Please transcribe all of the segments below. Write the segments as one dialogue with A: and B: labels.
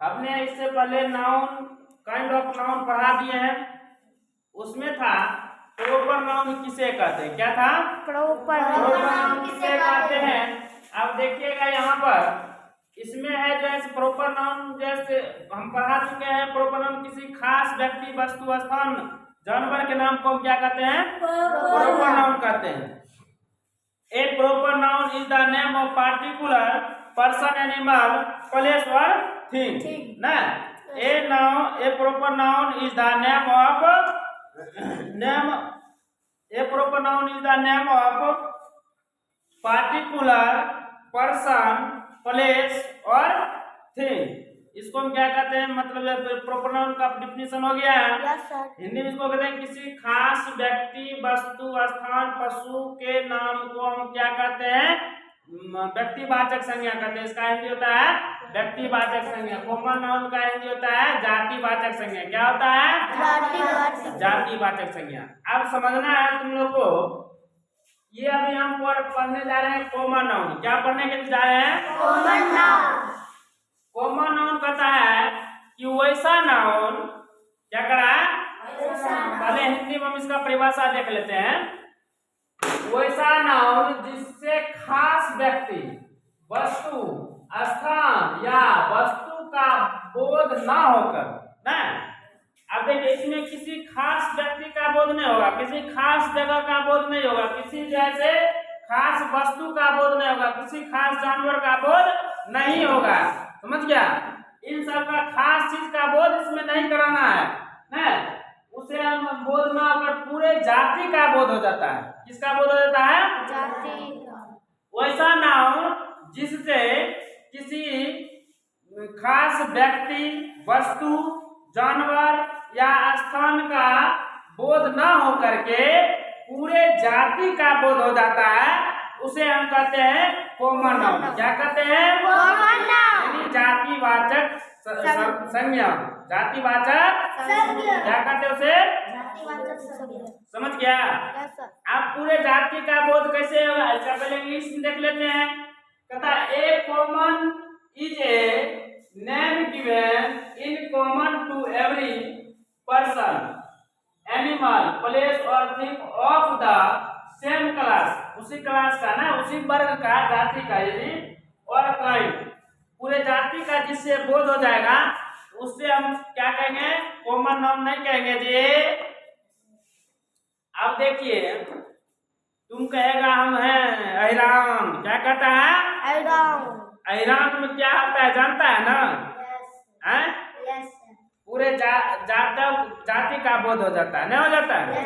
A: हमने इससे पहले नाउन काइंड ऑफ नाउन पढ़ा दिए हैं। उसमें था प्रॉपर नाउन किसे कहते हैं। क्या था?
B: प्रॉपर
A: नाउन किसे कहते हैं। अब देखिएगा यहाँ पर इसमें है जैसे प्रॉपर नाउन, जैसे हम पढ़ा चुके हैं। प्रॉपर नाउन किसी खास व्यक्ति, वस्तु, स्थान, जानवर के नाम को हम क्या कहते हैं? प्रॉपर नाउन कहते हैं। A proper noun is the name of particular person, animal, place और थिंग ना। A proper noun is the name of particular person, place और थिंग। इसको हम क्या कहते हैं? मतलब प्रॉपर नाउन का डिफिनेशन हो गया है। हिंदी में इसको कहते हैं किसी खास व्यक्ति, वस्तु, स्थान, पशु के नाम को हम क्या कहते हैं? व्यक्तिवाचक संज्ञा कहते हैं। इसका हिंदी होता है व्यक्तिवाचक संज्ञा। कॉमन नाउन का हिंदी होता है जातिवाचक संज्ञा। क्या होता है? जातिवाचक संज्ञा। अब समझना है तुम लोग को, ये अभी हम पढ़ने जा रहे हैं कॉमन नाउन। क्या पढ़ने के लिए जा रहे हैं?
B: Common noun.
A: कॉमन नाउन कहता है कि वैसा नाउन क्या करा है? पहले हिंदी में हम इसका परिभाषा देख लेते हैं। वैसा नाउन जिससे खास व्यक्ति, वस्तु, स्थान या वस्तु का बोध ना होकर ना। अब देखिए इसमें किसी खास व्यक्ति का बोध नहीं होगा, किसी खास जगह का बोध नहीं होगा, किसी जैसे खास वस्तु का बोध नहीं होगा, किसी खास जानवर का बोध नहीं होगा। समझ गया? इन सब का खास चीज का बोध इसमें नहीं कराना है। उसे हम बोध ना होकर पूरे जाति का बोध हो जाता है। किसका बोध हो जाता है?
B: जाति का।
A: वैसा नाउन जिससे किसी खास व्यक्ति, वस्तु, जानवर या स्थान का बोध न हो करके पूरे जाति का बोध हो जाता है, उसे हम कहते हैं कॉमन नाउन। क्या कहते हैं?
B: Common noun.
A: यानी जातिवाचक संज्ञा। जातिवाचक क्या कहते हैं उसे?
B: जातिवाचक संज्ञा।
A: समझ गया? आप पूरे जाति का बोध कैसे होगा? इसका पहले इंग्लिश में देख लेते हैं। कहता a common is a name given in common to every person, animal, place और thing of the same class. उसी क्लास का ना, उसी वर्ग का, जाति का यदि और काइंड, पूरे जाति का जिससे बोध हो जाएगा उससे हम क्या कहेंगे? कॉमन नाउन नहीं कहेंगे जी। अब देखिए तुम कहेगा हम हैं अहिरान। क्या कहता है? अहिरान में क्या होता है जानता है ना? पूरे जाति का बोध हो जाता है, नहीं हो जाता है?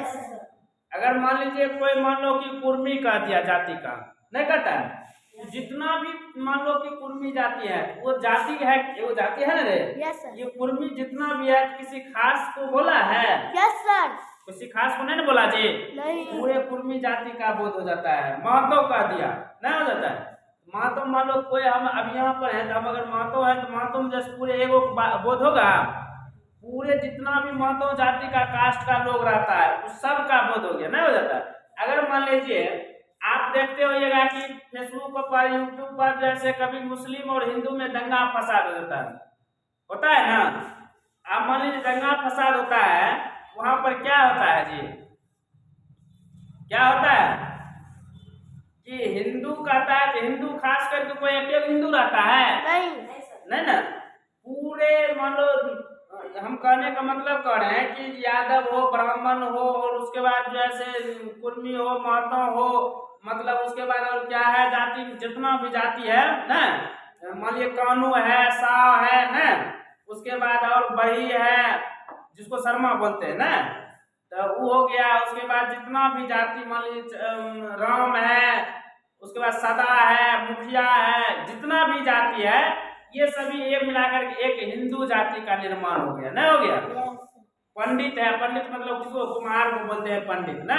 A: अगर मान लीजिए कोई मान लो कि कुर्मी कह दिया जाति का, नहीं कहता है? जितना भी मान लो कि कुर्मी जाति है, वो जाति है, वो जाति है ना रे। ये कुर्मी जितना भी है किसी खास को बोला है? किसी खास को नहीं बोला जी। पूरे कुर्मी जाति का बोध हो जाता है। महतो कह दिया, नहीं हो जाता है? महतो मान लो कोई, हम अब यहाँ पर है तो हम अगर महतो है तो महतो में जैसे पूरे एगो बोध होगा। पूरे जितना भी महतो जाति का, कास्ट का लोग रहता है उस सब का बोध हो गया, नहीं हो जाता है? अगर मान लीजिए आप देखते होइएगा कि फेसबुक पर, यूट्यूब पर जैसे कभी मुस्लिम और हिंदू में दंगा फसाद हो जाता है, होता है ना? आप मान लीजिए दंगा फसाद होता है, वहां पर क्या होता है जी? क्या होता है कि हिंदू कहता है कि हिंदू खास करके कोई एक हिंदू रहता है? नहीं ना। पूरे मान लो, हम कहने का मतलब कह रहे हैं कि यादव हो, ब्राह्मण हो, और उसके बाद जैसे कुर्मी हो, महतो हो, मतलब उसके बाद और क्या है जाति, जितना भी जाति है ना, मान लीजिए कानू है, शाह है ना, उसके बाद और बही है जिसको शर्मा बोलते हैं ना, तो वो हो गया। उसके बाद जितना भी जाति, मान लीजिए राम है, उसके बाद सदा है, मुखिया है, जितना भी जाति है ये सभी एक मिलाकर के एक हिंदू जाति का निर्माण हो गया, नहीं हो गया? पंडित है, पंडित मतलब किसको? कुमार को बोलते हैं पंडित ना।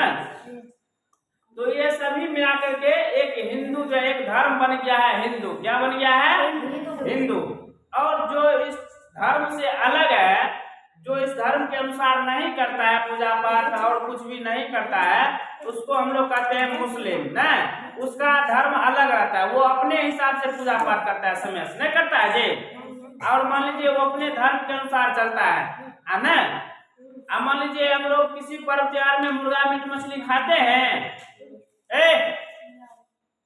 A: तो ये सभी मिलाकर के एक हिंदू, जो एक धर्म बन गया है हिंदू। क्या बन गया है? हिंदू। और जो इस धर्म से अलग है, जो इस धर्म के अनुसार नहीं करता है पूजा पाठ और कुछ भी नहीं करता है, उसको हम लोग कहते हैं मुस्लिम ना। उसका धर्म अलग रहता है, वो अपने हिसाब से पूजा पाठ करता है, समय से नहीं करता है जी। और मान लीजिए वो अपने धर्म के अनुसार चलता है ना। अब मान लीजिए हम लोग किसी पर्व त्योहार में मुर्गा मीट मछली खाते हैं।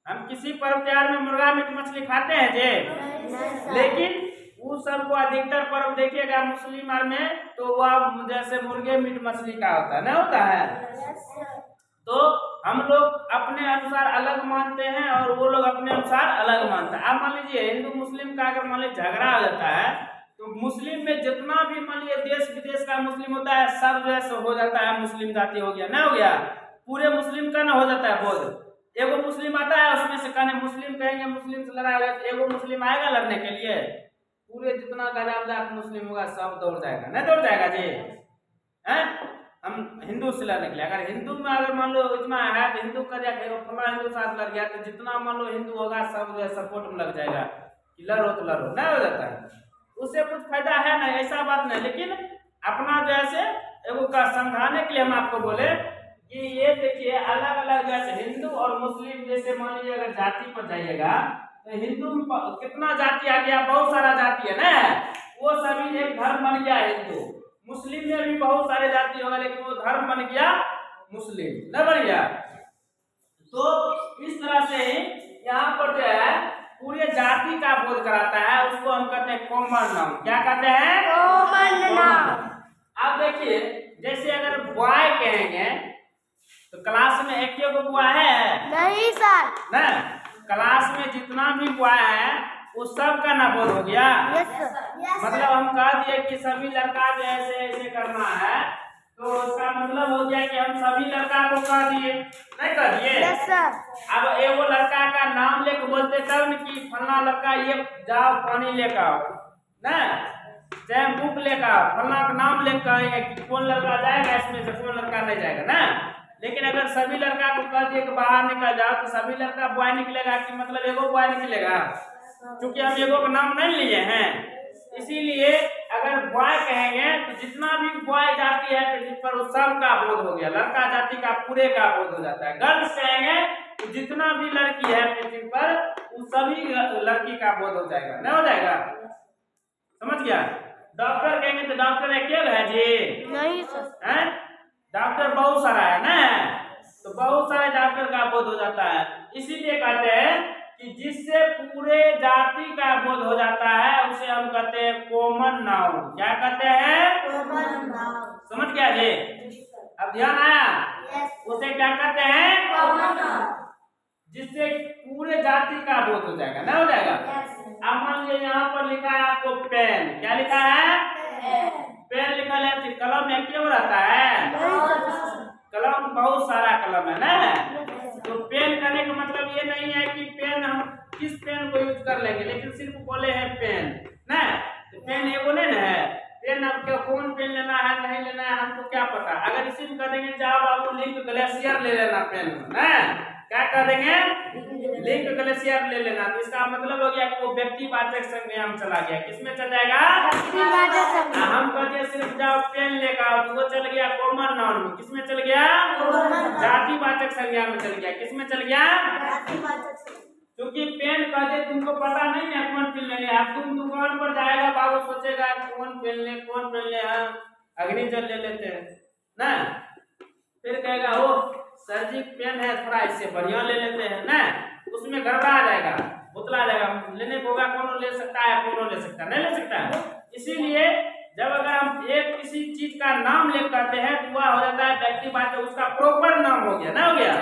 A: हम किसी पर्व त्योहार में मुर्गा मीट मछली खाते हैं जी। लेकिन वो सबको अधिकतर पर्व देखिएगा मुस्लिम में तो वह जैसे मुर्गे मीट मछली का होता है, ना होता है। तो हम लोग अपने अनुसार अलग मानते हैं और वो लोग अपने अनुसार अलग मानते हैं। अब मान लीजिए हिंदू मुस्लिम का अगर मान लीजिए झगड़ा हो जाता है तो मुस्लिम में जितना भी मान लीजिए देश विदेश का मुस्लिम होता है सब जैसे हो जाता है मुस्लिम जाति हो गया, ना हो गया। पूरे मुस्लिम का ना हो जाता है बोध। एगो मुस्लिम आता है उसमें से कहने मुस्लिम कहेंगे मुस्लिम से लड़ाई हो तो एगो मुस्लिम आएगा लड़ने के लिए, पूरे जितना गजात मुस्लिम होगा सब दौड़ जाएगा, नहीं दौड़ जाएगा जी। हैं हम हिंदू से लड़ने के लिए, अगर हिंदू में अगर मान लो इतना है तो हिंदू का जाके फला हिंदू साथ लड़ गया तो जितना मान लो हिंदू होगा सब सपोर्ट में लग जाएगा कि लड़ो तो लड़ो, नहीं हो जाता है। उससे कुछ फायदा है नहीं, ऐसा बात नहीं। लेकिन अपना जैसे एगो का समझाने के लिए हम आपको बोले कि ये देखिए अलग अलग जैसे हिंदू और मुस्लिम जैसे मान लीजिए अगर जाति पर जाइएगा तो हिंदू में कितना जाति आ गया, बहुत सारा जाति है ना, वो सभी एक धर्म बन गया हिंदू। मुस्लिम में भी बहुत सारे जाति होगा लेकिन वो धर्म बन गया मुस्लिम, न बन गया। तो इस तरह से यहाँ पर जो है पूरे जाति का बोध कराता है, उसको हम कहते हैं कॉमन नाउन। क्या कहते हैं?
B: Common noun.
A: अब देखिए जैसे अगर बॉय कहेंगे तो क्लास में एक ही बॉय है
B: नहीं सर,
A: ना, क्लास में जितना भी बॉय है वो सब का ना बोध हो गया।
B: Yes sir.
A: मतलब हम कह दिए कि सभी लड़का जो ऐसे ऐसे करना है तो उसका मतलब हो गया कि हम सभी लड़का को कह दिए, नहीं कह दिए।
B: Yes sir.
A: अब एगो लड़का का नाम लेके बोलते तब न कि फलना लड़का ये जाओ पानी लेकर आओ, ना चाहे बुक लेकर आओ, फलना का नाम लेकर कहेंगे कि कौन लड़का जाएगा इसमें से कौन लड़का नहीं जाएगा ना। लेकिन अगर सभी लड़का को कह दिए कि बाहर निकल जाओ तो सभी लड़का बॉय निकलेगा कि मतलब एगो बॉय निकलेगा, क्योंकि हम एगो का नाम नहीं लिए हैं। इसीलिए अगर बॉय कहेंगे तो जितना भी बॉय जाति है पृथ्वी पर वो सब का बोध हो गया, लड़का जाति का पूरे का बोध हो जाता है। गर्ल्स कहेंगे तो जितना भी लड़की है पृथ्वी पर उन सभी लड़की का बोध हो जाएगा, नहीं हो जाएगा, समझ गया। डॉक्टर कहेंगे तो डॉक्टर अकेले है जी,
B: नहीं सर।
A: हैं डॉक्टर बहुत सारा है ना, तो बहुत सारे डॉक्टर का बोध हो जाता है। इसीलिए कहते हैं कि जिससे पूरे जाति का बोध हो जाता है उसे हम कहते हैं कॉमन नाउन। क्या कहते हैं?
B: Common noun.
A: समझ गया जी? अब ध्यान आया? उसे क्या कहते हैं?
B: Common noun.
A: जिससे पूरे जाति का बोध हो जाएगा, ना हो जाएगा। अब मान लीजिए यहाँ पर लिखा है आपको पेन, क्या लिखा है? पेन लिखा है तो कलम में क्यों रहता है? कलम बहुत सारा कलम है ना, तो पेन करने का मतलब ये नहीं है कि पेन हम किस पेन को यूज कर लेंगे, लेकिन सिर्फ बोले हैं पेन ना, तो पेन एगो नहीं ना है। पेन अब क्या कौन पेन लेना है नहीं लेना है हमको क्या पता। अगर इसी में कह देंगे जाओ बाबू लिंक ग्लेशियर ले लेना पेन ना, क्या कह देंगे? लिंक ग्लेशियर ले लेना, तो इसका मतलब हो गया कि वो व्यक्तिवाचक संज्ञा में चला गया। किसमें चल जाएगा? हम कहते सिर्फ जाओ पेन लेकर आओ तो वो चल गया कॉमन नाउन में। किसमें चल गया? जातिवाचक संज्ञा में चल गया। किसमें चल गया? क्योंकि पेन कहते तुमको पता नहीं है कौन पेन लेने, अब तुम दुकान पर जाएगा बाबू सोचेगा कौन पेन ले कौन पेन ले, हम अग्निजल ले लेते हैं ना, फिर कहेगा ओ सर जी पेन है थोड़ा इससे बढ़िया ले लेते हैं ना, उसमें गड़बड़ा आ जाएगा, बुतला जाएगा। लेने को होगा कौन ले सकता है, कौन ले सकता है, नहीं ले सकता है। इसीलिए जब अगर हम एक किसी चीज का नाम ले करते हैं तो वह हो जाता है व्यक्तिवाचक, उसका प्रॉपर नाम हो गया, ना हो गया।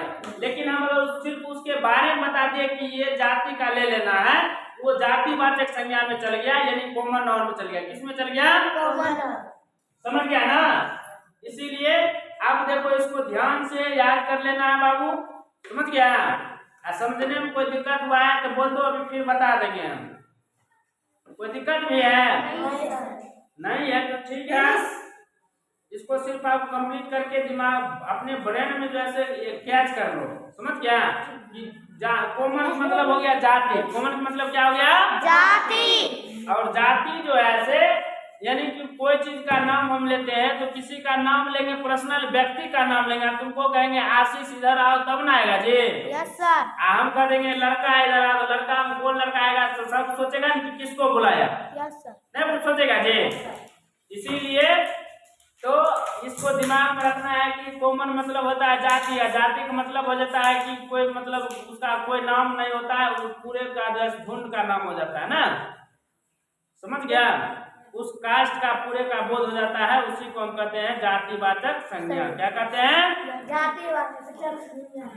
A: लेकिन हम सिर्फ उसके बारे में बता दिए कि ये जाति का ले लेना है, वो जातिवाचक संज्ञा में चल गया, यानी कॉमन नाउन में चल गया। किसमें चल गया? समझ गया ना। इसीलिए आप देखो इसको ध्यान से याद कर लेना है बाबू, समझ गया। समझने में कोई दिक्कत हुआ है तो बोल दो, अभी फिर बता देंगे हम। कोई दिक्कत भी है? नहीं है तो ठीक है, इसको सिर्फ आप कंप्लीट करके दिमाग अपने ब्रेन में जैसे कैच कर लो, समझ गया। कॉमन मतलब हो गया जाति, कॉमन मतलब क्या हो गया?
B: जाति।
A: और जाति जो है ऐसे यानी कि कोई चीज का नाम हम लेते हैं तो किसी का नाम लेंगे, पर्सनल व्यक्ति का नाम लेंगे। तुमको कहेंगे आशीष इधर आओ तब ना आएगा जी।
B: Yes sir.
A: हम कह देंगे लड़का इधर आओ, तो लड़का में कौन लड़का आएगा तो सब सोचेगा ना कि किसको बुलाया,
B: यस सर।
A: नहीं कुछ सोचेगा जी। इसीलिए तो इसको दिमाग में रखना है कि कॉमन मतलब होता है जाति, या जाति का मतलब हो जाता है कि कोई मतलब उसका कोई नाम नहीं होता है, उस पूरे का जो झुंड का नाम हो जाता है ना, समझ गया। उस कास्ट का पूरे का बोध हो जाता है, उसी को हम कहते हैं जातिवाचक संज्ञा। क्या कहते हैं?
B: जातिवाचक संज्ञा।